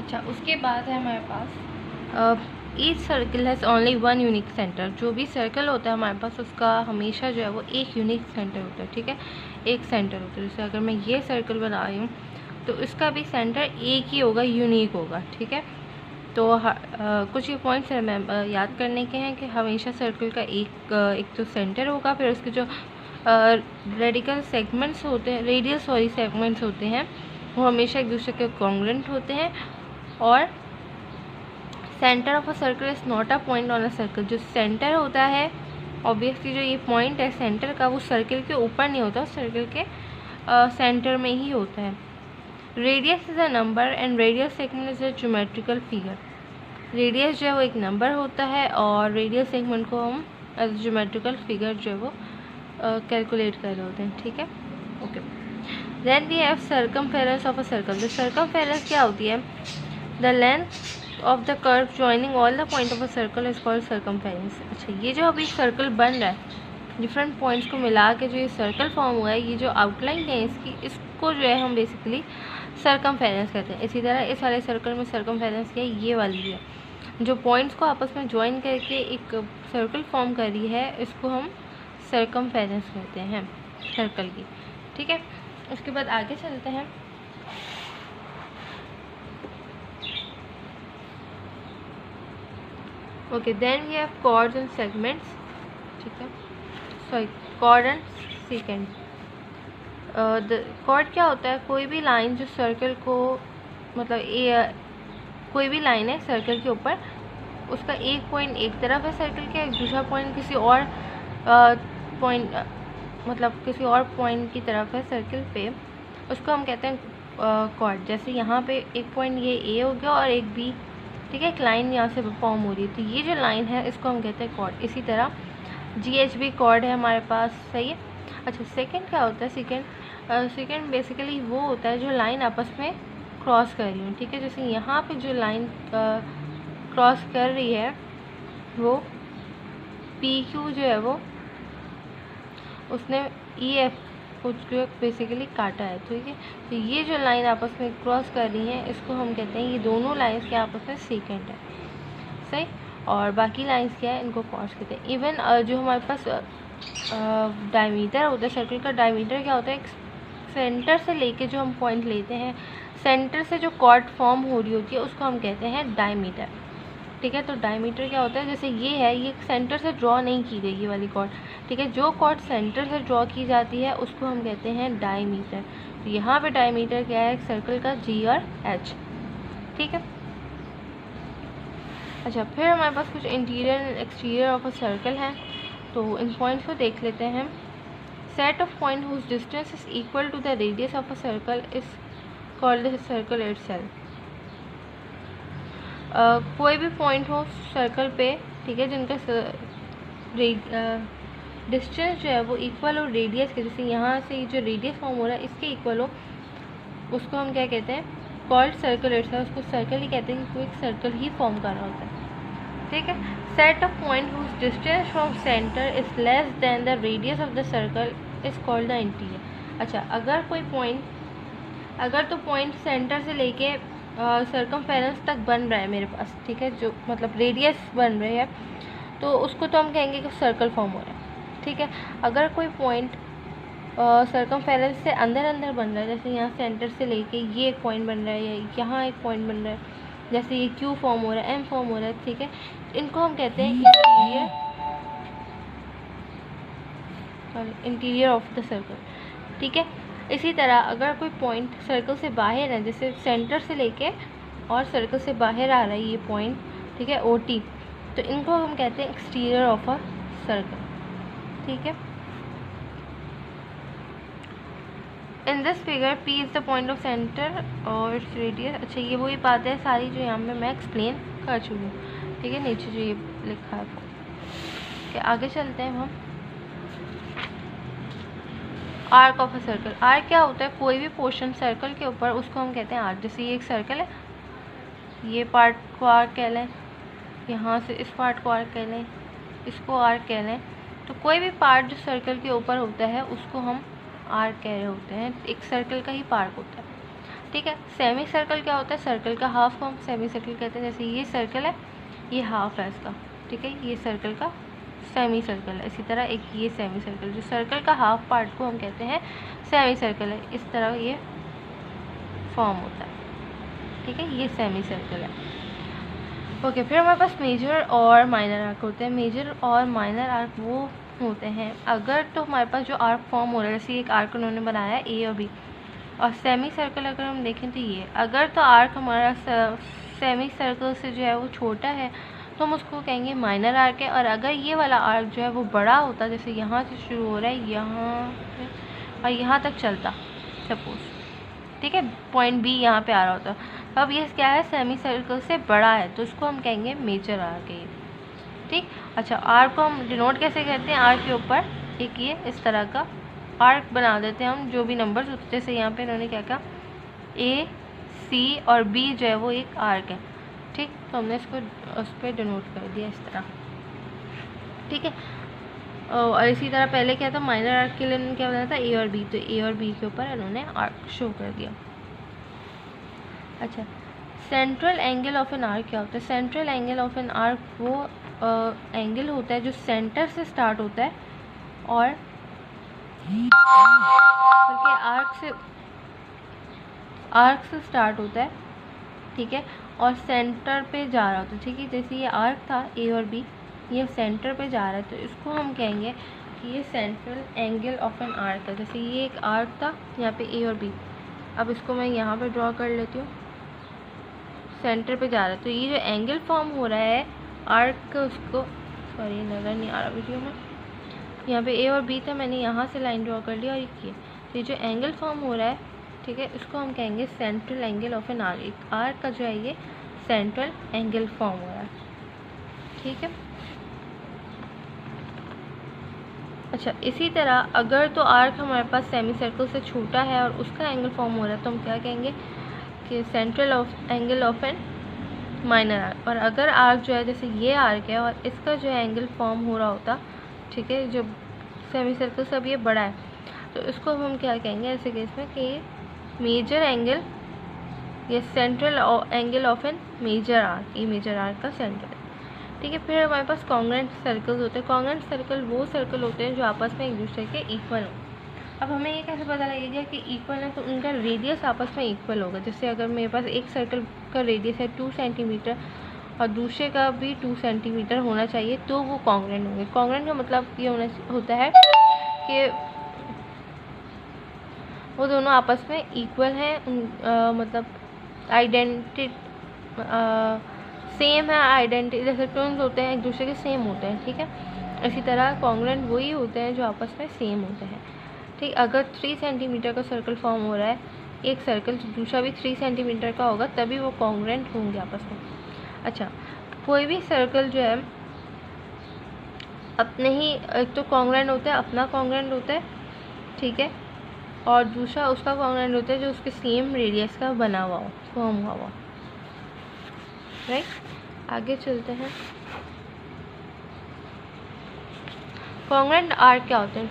अच्छा, उसके बाद है हमारे पास each circle has only one unique centre. जो भी सर्कल होता है हमारे पास उसका हमेशा जो है वो एक यूनिक सेंटर होता है, ठीक है, एक सेंटर होता है। जैसे अगर मैं ये सर्कल बना रही हूँ तो इसका भी सेंटर एक ही होगा, यूनिक होगा, ठीक है। तो कुछ ये पॉइंट्स याद करने के हैं कि हमेशा सर्कल का एक तो सेंटर होगा, फिर उसके जो रेडियल सेगमेंट्स होते हैं वो हमेशा एक दूसरे के कॉन्ग्रुएंट होते हैं। और centre of a circle is not a point on a circle. जो सेंटर होता है ऑब्वियसली, जो ये पॉइंट है सेंटर का, वो सर्कल के ऊपर नहीं होता, सर्कल के सेंटर में ही होता है। Radius is a number and radial segment is a geometrical figure. Radius जो है वो एक नंबर होता है और रेडियल सेगमेंट को हम एज ज्योमेट्रिकल फिगर जो है वो कैलकुलेट कर रहे होते हैं, ठीक है, okay. Then we have circumference of a circle. जो सर्कमफेरेंस क्या होती है, the length of the curve joining all the point of a circle is called circumference. अच्छा, ये जो अभी सर्कल बन रहा है, डिफरेंट पॉइंट्स को मिला के जो ये सर्कल फॉर्म हुआ है, ये जो आउटलाइन है इसकी, इसको जो है हम बेसिकली सर्कमफेरेंस कहते हैं। इसी तरह इस वाले सर्कल में सर्कमफेरेंस क्या है, ये वाली है, जो पॉइंट्स को आपस में ज्वाइन करके एक सर्कल फॉर्म कर रही है, इसको हम सर्कमफेरेंस कहते हैं सर्कल की, ठीक है। उसके बाद आगे चलते हैं। Okay, then we have chords and segments, ठीक है, sorry, chord and second. Chord क्या होता है, कोई भी लाइन जो सर्कल को, मतलब कोई भी लाइन है सर्कल के ऊपर, उसका एक पॉइंट एक तरफ है सर्कल के, एक दूसरा पॉइंट किसी और पॉइंट मतलब किसी और पॉइंट की तरफ है सर्कल पे, उसको हम कहते हैं कॉर्ड। जैसे यहाँ पे एक पॉइंट ये ए हो गया और एक बी, ठीक है, एक लाइन यहाँ से फॉर्म हो रही है, तो ये जो लाइन है इसको हम कहते हैं कॉर्ड। इसी तरह GHB कॉर्ड है हमारे पास, सही है। अच्छा, सेकंड क्या होता है, सेकंड बेसिकली वो होता है जो लाइन आपस में क्रॉस कर रही हूँ, ठीक है। जैसे यहाँ पे जो लाइन क्रॉस कर रही है वो PQ जो है वो उसने EF को जो बेसिकली काटा है, ठीक है। तो ये जो लाइन आपस में क्रॉस कर रही है इसको हम कहते हैं, ये दोनों लाइन्स के आपस में सेकेंड है, सही। और बाकी लाइन्स क्या है, इनको कॉर्ड्स कहते हैं। इवन जो हमारे पास डायमीटर होता है सर्कल का, डायमीटर क्या होता है, एक सेंटर से लेके जो हम पॉइंट लेते हैं, सेंटर से जो कॉर्ड फॉर्म हो रही होती है उसको हम कहते हैं डायमीटर, ठीक है। तो डायमीटर क्या होता है, जैसे ये है, ये सेंटर से ड्रॉ नहीं की गई ये वाली कॉर्ड, ठीक है। जो कॉर्ड सेंटर से ड्रॉ की जाती है उसको हम कहते हैं डायमीटर। तो यहाँ पे डायमीटर क्या है, एक सर्कल का G और H, ठीक है। अच्छा, फिर हमारे पास कुछ interior and exterior of a circle है, तो इन पॉइंट्स को देख लेते हैं हम। Set of point whose distance is equal to the radius of a circle is called the circle itself. कोई भी पॉइंट हो सर्कल पे, ठीक है, जिनका डिस्टेंस जो है वो इक्वल हो रेडियस के, जैसे यहाँ से जो रेडियस फॉर्म हो रहा है इसके इक्वल हो, उसको हम क्या कहते हैं, कॉल्ड सर्कल इटसेल्फ। उसको सर्कल ही कहते हैं कि कोई एक सर्कल ही फॉर्म कर रहा होता है, ठीक है। Set of point whose distance from centre is less than the radius of the circle is called the interior. अच्छा, अगर तो पॉइंट सेंटर से लेके सर्कमफेरेंस तक बन रहा है मेरे पास, ठीक है, जो मतलब रेडियस बन रही है, तो उसको तो हम कहेंगे कि सर्कल फॉर्म हो रहा है, ठीक है। अगर कोई पॉइंट सर्कमफेरेंस से अंदर अंदर बन रहा है, जैसे यहाँ सेंटर से लेके ये एक पॉइंट बन रहा है या यहाँ एक पॉइंट बन रहा है, जैसे ये Q फॉर्म हो रहा है, M फॉर्म हो रहा है, ठीक है, इनको हम कहते हैं इंटीरियर ऑफ द सर्कल, ठीक है। इसी तरह अगर कोई पॉइंट सर्कल से बाहर है, जैसे सेंटर से लेके और सर्कल से बाहर आ रहा है ये पॉइंट, ठीक है, OT, तो इनको हम कहते हैं एक्सटीरियर ऑफ अ सर्कल, ठीक है। In this figure P is the point of centre और इट्स रेडियस। अच्छा, ये वही बात है सारी जो यहाँ पे मैं एक्सप्लेन कर चुकी हूँ, ठीक है, नीचे जो ये लिखा है। okay, आगे चलते हैं हम। Arc of a circle. Arc क्या होता है, कोई भी पोर्शन सर्कल के ऊपर, उसको हम कहते हैं आर्क। जैसे ये एक सर्कल है, ये पार्ट को आर्क कह लें, यहाँ से इस पार्ट को आर्क कह लें, इसको आर्क कह लें। तो कोई भी पार्ट जो सर्कल के ऊपर होता है उसको हम आर्क कह रहे होते हैं, एक सर्कल का ही पार्ट होता है। ठीक है। सेमी सर्कल क्या होता है? सर्कल का हाफ को हम सेमी सर्कल कहते हैं। जैसे ये सर्कल है, ये हाफ है इसका, ठीक है, ये सर्कल का सेमी सर्कल है। इसी तरह एक ये सेमी सर्कल, जो सर्कल का हाफ पार्ट को हम कहते हैं सेमी सर्कल है। इस तरह ये फॉर्म होता है, ठीक है, ये सेमी सर्कल है। ओके, फिर हमारे पास मेजर और माइनर आर्क होते हैं। मेजर और माइनर आर्क वो होते हैं अगर तो हमारे पास जो आर्क फॉर्म हो रहा है, जैसे एक आर्क उन्होंने बनाया है ए और बी, और सेमी सर्कल अगर हम देखें तो ये, अगर तो आर्क हमारा सेमी सर्कल से जो है वो छोटा है तो हम उसको कहेंगे माइनर आर्क है। और अगर ये वाला आर्क जो है वो बड़ा होता, जैसे यहाँ से शुरू हो रहा है यहाँ और यहाँ तक चलता सपोज, ठीक है, पॉइंट बी यहाँ पे आ रहा होता, अब ये क्या है? सेमी सर्कल से बड़ा है, तो उसको हम कहेंगे मेजर आर्क है, ठीक। अच्छा, आर्क को हम डिनोट कैसे करते हैं? आर्क के ऊपर एक ये इस तरह का आर्क बना देते हैं हम, जो भी नंबर्स होते हैं। जैसे यहाँ पे इन्होंने क्या कहा, ए सी और बी जो है वो एक आर्क है, ठीक, तो हमने इसको उस पर डिनोट कर दिया इस तरह, ठीक है। और इसी तरह पहले क्या था, माइनर आर्क के लिए इन्होंने क्या बनाया था? ए और बी, तो ए और बी के ऊपर इन्होंने आर्क शो कर दिया। अच्छा, central angle of an arc क्या होता है? Central angle of an arc वो एंगल होता है जो सेंटर से स्टार्ट होता है और आर्क से स्टार्ट होता है, ठीक है, और सेंटर पे जा रहा होता है, ठीक है। जैसे ये आर्क था ए और बी, ये सेंटर पे जा रहा है, तो इसको हम कहेंगे कि ये central angle of an arc है। जैसे ये एक आर्क था यहाँ पे ए और बी, अब इसको मैं यहाँ पे ड्रॉ कर लेती हूँ, सेंटर पे जा रहा है, तो ये जो एंगल फॉर्म हो रहा है आर्क, उसको सॉरी नज़र नहीं आ रहा वीडियो में, यहाँ पे ए और बी था, मैंने यहाँ से लाइन ड्रॉ कर लिया और ये किया, तो ये जो एंगल फॉर्म हो रहा है, ठीक है, इसको हम कहेंगे central angle of an arc. Arc का जो है ये सेंट्रल एंगल फॉर्म हो रहा है, ठीक है। अच्छा, इसी तरह अगर तो आर्क हमारे पास सेमी सर्कल से छोटा है और उसका एंगल फॉर्म हो रहा है, तो हम क्या कहेंगे कि central angle of an minor arc. और अगर आर्क जो है, जैसे ये आर्क है और इसका जो एंगल फॉर्म हो रहा होता, ठीक है, जो सेमी सर्कल से अब ये बड़ा है, तो इसको हम क्या कहेंगे ऐसे केस में कि मेजर एंगल या central angle of an major arc, ये मेजर आर्क का सेंटर है, ठीक है। फिर हमारे पास कॉन्ग्रुएंट सर्कल्स होते हैं। कॉन्ग्रुएंट सर्कल वो सर्कल होते हैं जो आपस में एक दूसरे के इक्वल हो। अब हमें ये कैसे पता लगेगा कि इक्वल है? तो उनका रेडियस आपस में इक्वल होगा। जैसे अगर मेरे पास एक सर्कल का रेडियस है 2 सेंटीमीटर और दूसरे का भी 2 सेंटीमीटर होना चाहिए, तो वो कॉन्ग्रुएंट होंगे। कॉन्ग्रुएंट का मतलब ये होता है कि वो दोनों आपस में इक्वल हैं, मतलब आइडेंटिटी सेम है, आइडेंटिटी जैसे ट्विन्स होते हैं एक दूसरे के सेम होते हैं, ठीक है। इसी तरह कॉन्ग्रुएंट वही होते हैं जो आपस में सेम होते हैं, ठीक। अगर 3 सेंटीमीटर का सर्कल फॉर्म हो रहा है एक सर्कल, तो दूसरा भी 3 सेंटीमीटर का होगा, तभी वो कॉन्ग्रुएंट होंगे आपस में। अच्छा, कोई भी सर्कल जो है अपने ही, एक तो कॉन्ग्रुएंट होता है, अपना कॉन्ग्रुएंट होता है, ठीक है, और दूसरा उसका कॉन्ग्रुएंट होता है जो उसके सेम रेडियस का बना हुआ हो, फॉर्म हुआ हुआ, राइट। आगे चलते हैं। कॉन्ग्रुएंट आर्क क्या होते हैं?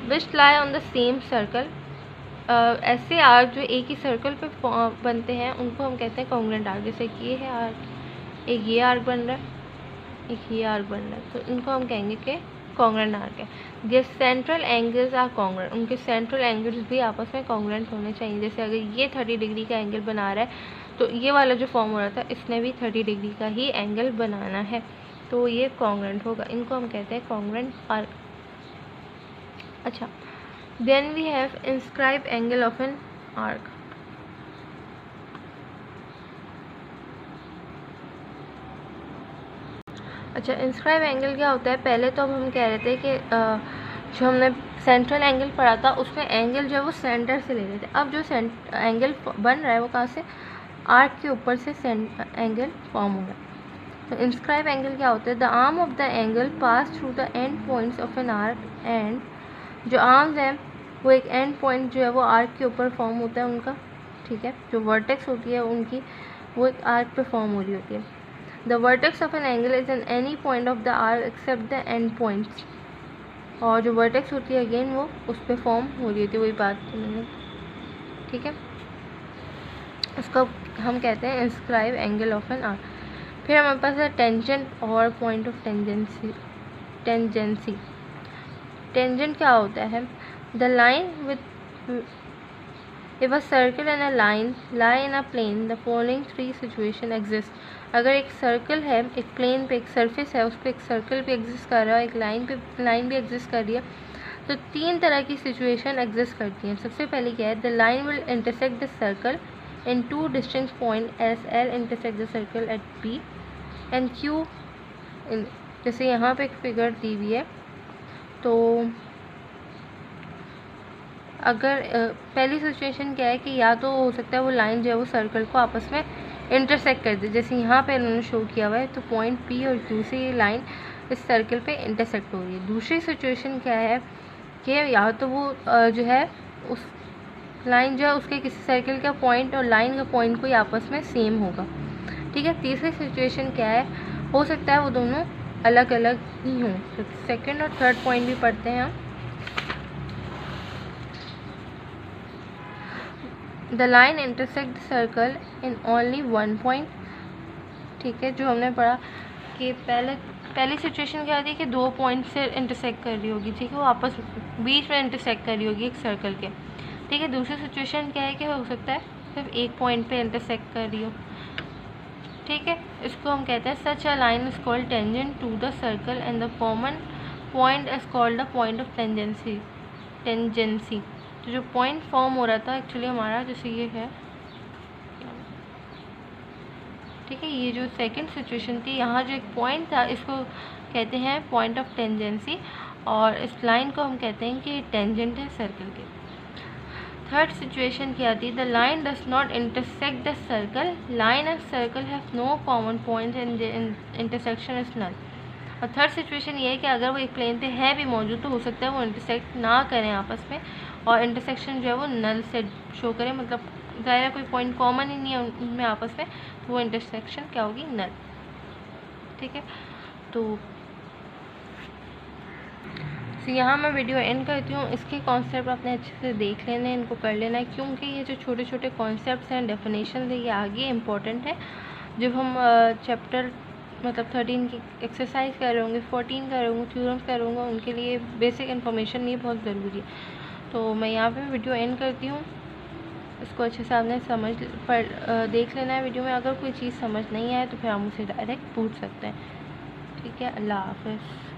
Which lie on the same circle. ऐसे आर्क जो एक ही सर्कल पे बनते हैं उनको हम कहते हैं कॉन्ग्रुएंट आर्क। जैसे कि ये है आर्क, एक ये आर्क बन रहा है, एक ये आर्क बन रहा है, तो इनको हम कहेंगे कि कॉन्ग्रुएंट आर्क है। ये सेंट्रल एंगल्स आर कॉन्ग्रुएंट, उनके सेंट्रल एंगल्स भी आपस में कॉन्ग्रुएंट होने चाहिए। जैसे अगर ये 30 डिग्री का एंगल बना रहा है, तो ये वाला जो फॉर्म हो रहा था इसने भी 30 डिग्री का ही एंगल बनाना है, तो ये कॉन्ग्रुएंट होगा। इनको हम कहते हैं कॉन्ग्रुएंट आर्क। अच्छा, then we have inscribe angle of an arc. अच्छा, इंस्क्राइब एंगल क्या होता है? पहले तो अब हम कह रहे थे कि जो हमने सेंट्रल एंगल पढ़ा था उसमें एंगल जो है वो सेंटर से ले रहे थे। अब जो एंगल बन रहा है वो कहाँ से? आर्क के ऊपर से एंगल फॉर्म हो रहा है। तो इंस्क्राइब एंगल क्या होता है? The arm of the angle pass through the end points of an arc, and जो आर्म्स हैं वो एक एंड पॉइंट जो है वो आर्क के ऊपर फॉर्म होता है उनका, ठीक है। जो वर्टेक्स होती है उनकी वो एक आर्क पे फॉर्म हो रही होती है। The vertex of an angle is an any point of the arc except the end points, और जो वर्टेक्स होती है अगेन वो उस पर फॉर्म हो रही होती है, वही बात मैंने, ठीक है। उसको हम कहते हैं inscribe angle of an arc. फिर हमारे पास है टेंजेंट और पॉइंट ऑफ टेंजेंसी। टेंजेंट क्या होता है? The line with if a circle and a line lie in a plane the following three situation exist. अगर एक सर्कल है, एक प्लेन पे एक सरफेस है, उस पर एक सर्कल भी एग्जिस्ट कर रहा है, एक लाइन भी एग्जिस्ट कर रही है, तो तीन तरह की सिचुएशन एग्जिस्ट करती हैं। सबसे पहले क्या है? The line will intersect the circle in two distinct point S L intersect the circle eight P and Q. जैसे यहाँ पे एक फिगर दी हुई है, तो अगर पहली सिचुएशन क्या है कि या तो हो सकता है वो लाइन जो है वो सर्कल को आपस में इंटरसेक्ट कर दे, जैसे यहाँ पे इन्होंने शो किया हुआ है, तो पॉइंट पी और क्यू से ये लाइन इस सर्कल पे इंटरसेक्ट हो रही है। दूसरी सिचुएशन क्या है कि या तो वो जो है उस लाइन जो है उसके किसी सर्कल का पॉइंट और लाइन का पॉइंट कोई आपस में सेम होगा, ठीक है। तीसरी सिचुएशन क्या है? हो सकता है वो दोनों अलग अलग ही हों। तो सेकेंड और थर्ड पॉइंट भी पढ़ते हैं हम। The line intersect the circle in only one point, ठीक है। जो हमने पढ़ा कि पहली सिचुएशन क्या होती है कि दो पॉइंट से इंटरसेक्ट कर रही होगी, ठीक है, वो आपस बीच में इंटरसेक्ट कर रही होगी एक सर्कल के, ठीक है। दूसरी सिचुएशन क्या है कि हो सकता है सिर्फ एक पॉइंट पे इंटरसेक्ट कर रही हो, ठीक है। इसको हम कहते हैं such a line is called tangent to the circle and the common point is called the point of tangency. तो जो पॉइंट फॉर्म हो रहा था एक्चुअली हमारा, जैसे ये है, ठीक है, ये जो सेकंड सिचुएशन थी, यहाँ जो एक पॉइंट था इसको कहते हैं पॉइंट ऑफ टेंजेंसी, और इस लाइन को हम कहते हैं कि टेंजेंट है सर्कल के। थर्ड सिचुएशन क्या थी? The line does not intersect the circle, line and circle have no common point and intersection is null. और थर्ड सिचुएशन ये है कि अगर वो एक प्लेन पे है भी मौजूद तो हो सकता है वो इंटरसेक्ट ना करें आपस में, और इंटरसेक्शन जो है वो नल से शो करें, मतलब ज़ाहिर कोई पॉइंट कॉमन ही नहीं है उनमें आपस में, तो वो इंटरसेक्शन क्या होगी? नल, ठीक है। तो यहाँ मैं वीडियो एंड करती हूँ। इसके कॉन्सेप्ट आपने अच्छे से देख लेने हैं, इनको कर लेना है, क्योंकि ये जो छोटे छोटे कॉन्सेप्ट्स हैं, डेफिनेशन है, ये आगे इम्पोर्टेंट है। जब हम चैप्टर मतलब 13 की एक्सरसाइज कर रहे होंगे, 14 कर रहे होंगे, थ्योरम्स कर रहे होंगे, उनके लिए बेसिक इन्फॉर्मेशन ये बहुत ज़रूरी है। तो मैं यहाँ पे वीडियो एंड करती हूँ। इसको अच्छे से आपने देख लेना है वीडियो में। अगर कोई चीज़ समझ नहीं आए तो फिर आप मुझसे डायरेक्ट पूछ सकते हैं, ठीक है। अल्लाह हाफ़िज़।